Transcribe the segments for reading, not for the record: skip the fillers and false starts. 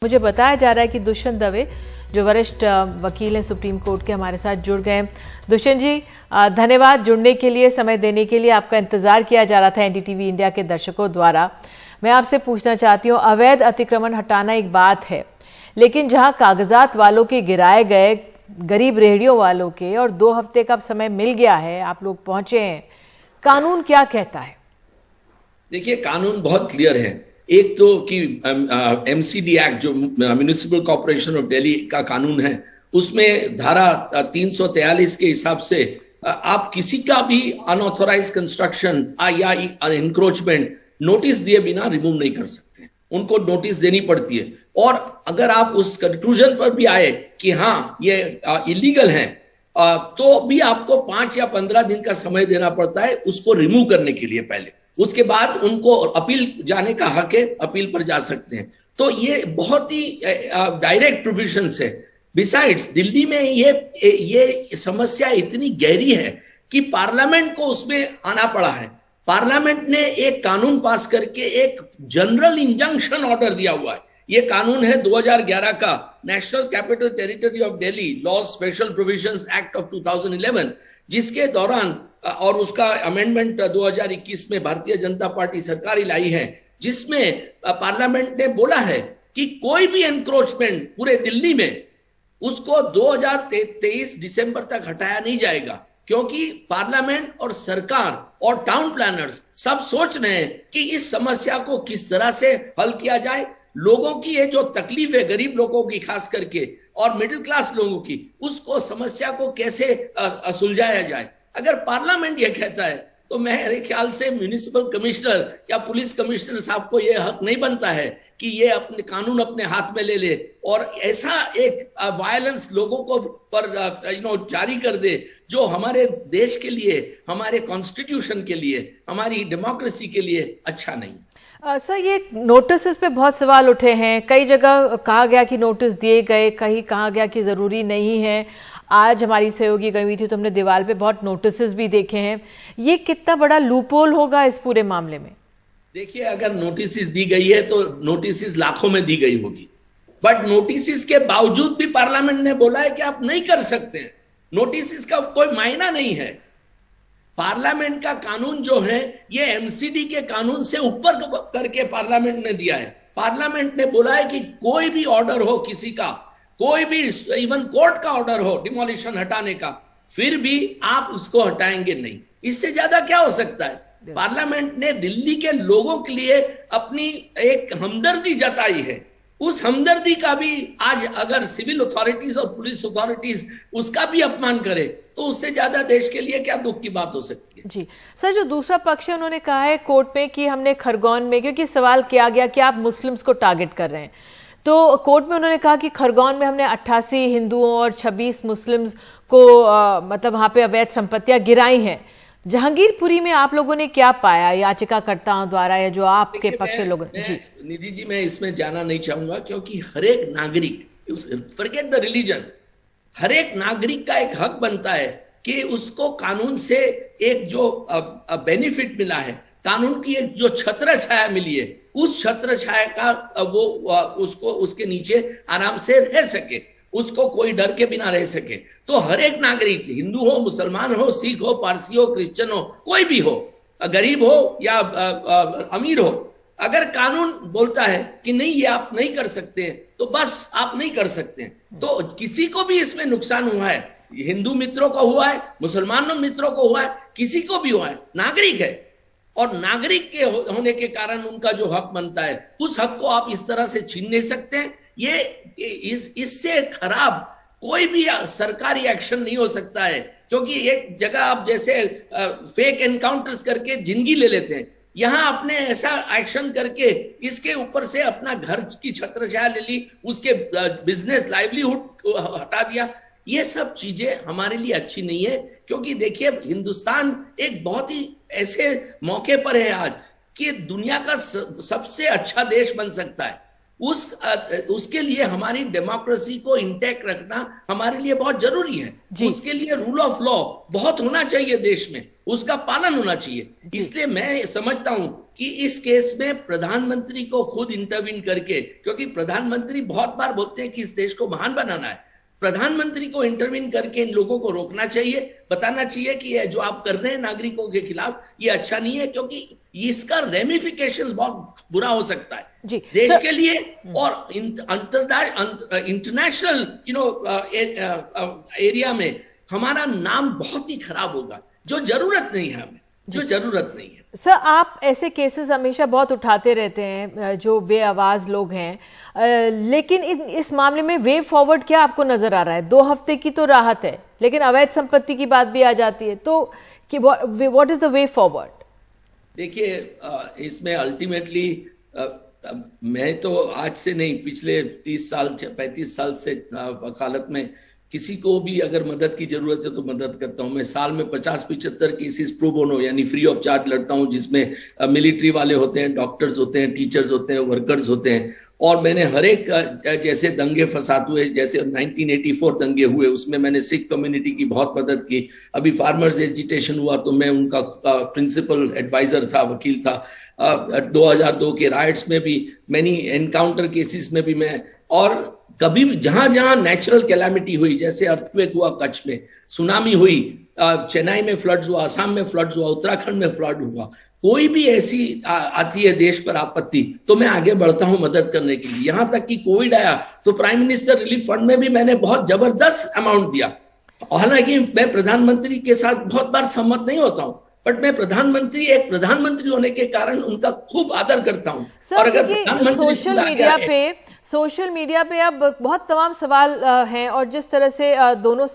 मुझे बताया जा रहा है कि दुष्यंत दवे जो वरिष्ठ वकील हैं सुप्रीम कोर्ट के, हमारे साथ जुड़ गए। दुष्यंत जी, धन्यवाद जुड़ने के लिए, समय देने के लिए। आपका इंतजार किया जा रहा था एनडीटीवी इंडिया के दर्शकों द्वारा। मैं आपसे पूछना चाहती हूँ, अवैध अतिक्रमण हटाना एक बात है, लेकिन जहां कागजात वालों के गिराए गए, गरीब रेहड़ियों वालों के, और 2 हफ्ते का समय मिल गया है, आप लोग पहुंचे हैं, कानून क्या कहता है? देखिए, कानून बहुत क्लियर है। एक तो कि एमसीडी एक्ट जो म्युनिसिपल कॉर्पोरेशन ऑफ दिल्ली का कानून है, उसमें धारा 343 के हिसाब से आप किसी का भी अनऑथोराइज कंस्ट्रक्शन या इंक्रोचमेंट नोटिस दिए बिना रिमूव नहीं कर सकते। उनको नोटिस देनी पड़ती है, और अगर आप उस कंक्लूजन पर भी आए कि हाँ ये इलीगल है, तो भी आपको 5 या 15 दिन का समय देना पड़ता है उसको रिमूव करने के लिए। पहले उसके बाद उनको अपील जाने का हक है, अपील पर जा सकते हैं। तो ये बहुत ही डायरेक्ट प्रोविजंस है। बिसाइड्स दिल्ली में ये समस्या इतनी गहरी है कि पार्लियामेंट को उसमें आना पड़ा है। पार्लियामेंट ने एक कानून पास करके एक जनरल इंजंक्शन ऑर्डर दिया हुआ है। ये कानून है 2011 का, national capital territory of Delhi law special provisions act of 2011, जिसके दौरान, और उसका अमेंडमेंट 2021 में भारतीय जनता पार्टी सरकार लाई है, जिसमें पार्लियामेंट ने बोला है कि कोई भी एनक्रोचमेंट पूरे दिल्ली में उसको 2023 दिसंबर तक हटाया नहीं जाएगा, क्योंकि पार्लियामेंट और सरकार और टाउन प्लानर्स सब सोच रहे हैं कि इस समस्या को किस तरह से हल किया जाए। लोगों की ये जो तकलीफ है, गरीब लोगों की खास करके और मिडिल क्लास लोगों की, उसको समस्या को कैसे सुलझाया जाए। अगर पार्लियामेंट ये कहता है तो मेरे ख्याल से म्युनिसिपल कमिश्नर या पुलिस कमिश्नर साहब को यह हक नहीं बनता है कि ये अपने कानून अपने हाथ में ले ले और ऐसा एक वायलेंस लोगों को पर जारी कर दे जो हमारे देश के लिए, हमारे कॉन्स्टिट्यूशन के लिए, हमारी डेमोक्रेसी के लिए अच्छा नहीं। सर, ये नोटिस पे बहुत सवाल उठे हैं। कई जगह कहा गया कि नोटिस दिए गए, कहीं कहा गया कि जरूरी नहीं है। आज हमारी सहयोगी गई हुई थी तो हमने दीवार पे बहुत नोटिस भी देखे हैं। ये कितना बड़ा लूपहोल होगा इस पूरे मामले में? देखिए, अगर नोटिस दी गई है तो नोटिस लाखों में दी गई होगी, बट नोटिस के बावजूद भी पार्लियामेंट ने बोला है कि आप नहीं कर सकते। नोटिस का कोई मायना नहीं है। पार्लियामेंट का कानून जो है ये एमसीडी के कानून से ऊपर करके पार्लियामेंट ने दिया है। पार्लियामेंट ने बोला है कि कोई भी ऑर्डर हो किसी का, कोई भी इवन कोर्ट का ऑर्डर हो डिमोलिशन हटाने का, फिर भी आप उसको हटाएंगे नहीं। इससे ज्यादा क्या हो सकता है? पार्लियामेंट ने दिल्ली के लोगों के लिए अपनी एक हमदर्दी जताई है। उस हमदर्दी का भी आज अगर सिविल अथॉरिटीज और पुलिस अथॉरिटीज उसका भी अपमान करे तो उससे ज्यादा देश के लिए क्या दुख की बात हो सकती है? जी सर, जो दूसरा पक्ष है उन्होंने कहा है कोर्ट में कि हमने खरगोन में, क्योंकि सवाल किया गया कि आप मुस्लिम्स को टारगेट कर रहे हैं, तो कोर्ट में उन्होंने कहा कि खरगोन में हमने 88 हिंदुओं और 26 मुस्लिम्स को मतलब वहां पे अवैध संपत्तियां गिराई हैं। जहांगीरपुरी में आप लोगों ने क्या पाया याचिकाकर्ताओं द्वारा, या जो आपके पक्ष लोग? जी निधि जी, मैं इसमें जाना नहीं चाहूंगा, क्योंकि हर एक नागरिक, फॉरगेट द रिलीजन, हर एक नागरिक का एक हक बनता है कि उसको कानून से एक जो बेनिफिट मिला है, कानून की एक जो छत्र छाया मिली है, उस छत्र छाया का वो उसको उसके नीचे आराम से रह सके, उसको कोई डर के बिना रह सके। तो हर एक नागरिक, हिंदू हो, मुसलमान हो, सिख हो, पारसी हो, क्रिश्चियन हो, कोई भी हो, गरीब हो या अमीर हो, अगर कानून बोलता है कि नहीं ये आप नहीं कर सकते, तो बस आप नहीं कर सकते। तो किसी को भी इसमें नुकसान हुआ है, हिंदू मित्रों को हुआ है, मुसलमान मित्रों को हुआ है, किसी को भी हुआ है, नागरिक है, और नागरिक के होने के कारण उनका जो हक बनता है, उस हक को आप इस तरह से छीन नहीं सकते हैं। ये इससे खराब कोई भी सरकारी एक्शन नहीं हो सकता है, क्योंकि एक जगह आप जैसे फेक एनकाउंटर्स करके जिंदगी ले लेते हैं, यहां आपने ऐसा एक्शन करके इसके ऊपर से अपना घर की छत्रछाया ले ली, उसके बिजनेस लाइवलीहुड हटा दिया। ये सब चीजें हमारे लिए अच्छी नहीं है, क्योंकि देखिए हिंदुस्तान एक बहुत ही ऐसे मौके पर है आज कि दुनिया का सबसे अच्छा देश बन सकता है। उसके लिए हमारी डेमोक्रेसी को इंटैक्ट रखना हमारे लिए बहुत जरूरी है। उसके लिए रूल ऑफ लॉ बहुत होना चाहिए देश में, उसका पालन होना चाहिए। इसलिए मैं समझता हूं कि इस केस में प्रधानमंत्री को खुद इंटरवीन करके, क्योंकि प्रधानमंत्री बहुत बार बोलते हैं कि इस देश को महान बनाना है, प्रधानमंत्री को इंटरवीन करके इन लोगों को रोकना चाहिए, बताना चाहिए कि ये जो आप कर रहे हैं नागरिकों के खिलाफ ये अच्छा नहीं है, क्योंकि इसका रेमिफिकेशंस बहुत बुरा हो सकता है देश के लिए और इंटरनेशनल एरिया में हमारा नाम बहुत ही खराब होगा, जो जरूरत नहीं है हमें, जो जरूरत नहीं है। सर, आप ऐसे केसेस हमेशा बहुत उठाते रहते हैं जो बेआवाज लोग हैं, लेकिन इस मामले में वे फॉरवर्ड क्या आपको नजर आ रहा है? 2 हफ्ते की तो राहत है, लेकिन अवैध संपत्ति की बात भी आ जाती है, तो what is the way forward? देखिए, इसमें अल्टीमेटली मैं तो आज से नहीं, पिछले 30 साल 35 साल से वकालत में किसी को भी अगर मदद की जरूरत है तो मदद करता हूं। मैं साल में 50-75 केसेस प्रो बोनो यानी फ्री ऑफ चार्ज लड़ता हूं, जिसमें मिलिट्री वाले होते हैं, डॉक्टर्स होते हैं, टीचर्स होते हैं, वर्कर्स होते हैं। और मैंने हर एक, जैसे दंगे फसाद हुए, जैसे 1984 दंगे हुए, उसमें मैंने सिख कम्युनिटी की बहुत मदद की। अभी फार्मर्स एजिटेशन हुआ तो मैं उनका प्रिंसिपल एडवाइजर था, वकील था। 2002 के राइट्स में भी, मैनी एनकाउंटर केसेस में भी मैं, और कभी भी जहां जहां नेचुरल कैलामिटी हुई, जैसे अर्थक्वेक हुआ कच्छ में, सुनामी हुई, चेन्नई में फ्लड्स हुआ, असम में फ्लड्स हुआ, उत्तराखंड में फ्लड हुआ, कोई भी ऐसी आती है देश पर आपत्ति तो मैं आगे बढ़ता हूं मदद करने के लिए। यहां तक कि कोविड आया तो प्राइम मिनिस्टर रिलीफ फंड में भी मैंने बहुत जबरदस्त अमाउंट दिया। हालांकि मैं प्रधानमंत्री के साथ बहुत बार सहमत नहीं होता हूं, बट मैं एक प्रधानमंत्री होने के कारण उनका खूब आदर करता हूं। और अगर प्रधानमंत्री सोशल मीडिया पे अब बहुत तमाम सवाल हैं, और जिस तरह से दोनों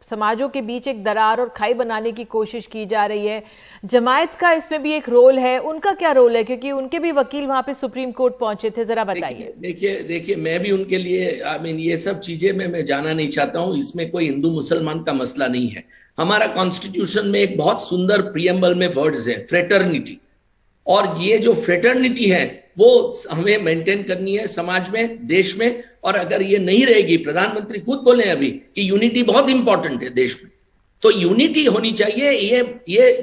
समाजों के बीच एक दरार और खाई बनाने की कोशिश की जा रही है, जमायत का इसमें भी एक रोल है। उनका क्या रोल है, क्योंकि उनके भी वकील वहां पे सुप्रीम कोर्ट पहुंचे थे, जरा बताइए। देखिए मैं भी उनके लिए, ये सब चीजें मैं जाना नहीं चाहता हूं। इसमें कोई हिंदू मुसलमान का मसला नहीं है। हमारा कॉन्स्टिट्यूशन में एक बहुत सुंदर प्रियम्बल में वर्ड्स है, फ्रेटर्निटी, और ये जो फ्रेटर्निटी है वो हमें मेंटेन करनी है समाज में, देश में। और अगर ये नहीं रहेगी, प्रधानमंत्री खुद बोले अभी कि यूनिटी बहुत इंपॉर्टेंट है देश में, तो यूनिटी होनी चाहिए।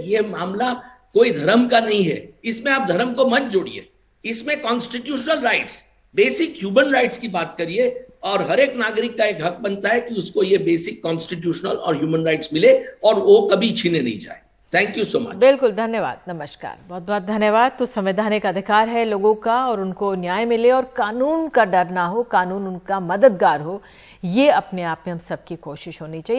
ये मामला कोई धर्म का नहीं है, इसमें आप धर्म को मत जोड़िए। इसमें constitutional rights, basic human rights की बात करिए, और हर एक नागरिक का एक हक बनता है कि उसको ये बेसिक कॉन्स्टिट्यूशनल और ह्यूमन राइट्स मिले और वो कभी छीने नहीं जाए। Thank you so much. बिल्कुल, धन्यवाद, नमस्कार, बहुत बहुत धन्यवाद। तो संवैधानिक अधिकार है लोगों का, और उनको न्याय मिले और कानून का डर ना हो, कानून उनका मददगार हो, ये अपने आप में हम सबकी कोशिश होनी चाहिए।